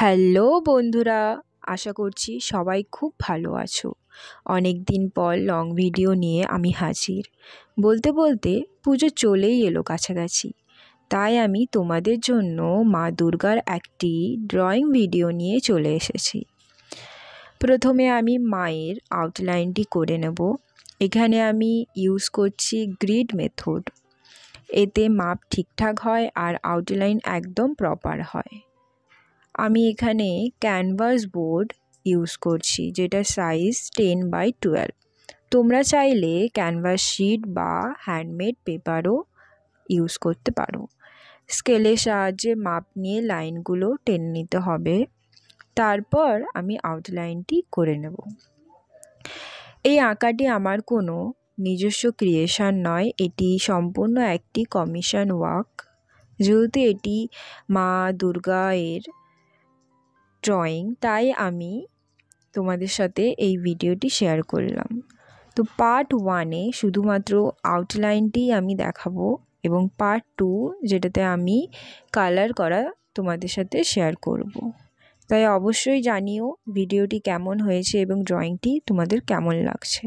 Hello বন্ধুরা, আশা করছি সবাই খুব ভালো আছো। অনেক দিন পর লং ভিডিও নিয়ে আমি হাজির। বলতে বলতে পুজো চলেই এলো কাছাকাছি, তাই আমি তোমাদের জন্য মা দুর্গার একটি ড্রয়িং ভিডিও নিয়ে চলে এসেছি। প্রথমে আমি মায়ের আউটলাইনটি করে নেব। এখানে আমি ইউজ করছি গ্রিড মেথড। এতে মাপ ঠিকঠাক হয় আর আউটলাইন একদম প্রপার হয়। আমি এখানে ক্যানভাস বোর্ড ইউজ করছি, যেটা সাইজ 10x12। তোমরা চাইলে ক্যানভাস শিট বা হ্যান্ডমেড পেপারও ইউজ করতে পারো। স্কেলের সাহায্যে মাপ নিয়ে লাইনগুলো টেনে নিতে হবে। তারপর আমি আউটলাইনটি করে নেব। এই আঁকাটি আমার কোনো নিজস্ব ক্রিয়েশন নয়, এটি সম্পূর্ণ একটি কমিশন ওয়ার্ক। যেহেতু এটি মা দুর্গা এর ড্রয়িং, তাই আমি তোমাদের সাথে এই ভিডিওটি শেয়ার করলাম। তো পার্ট 1-এ শুধুমাত্র আউটলাইনটি আমি দেখাবো এবং পার্ট 2 যেটাতে আমি কালার করা তোমাদের সাথে শেয়ার করব। তাই অবশ্যই জানিও ভিডিওটি কেমন হয়েছে এবং ড্রয়িংটি তোমাদের কেমন লাগছে।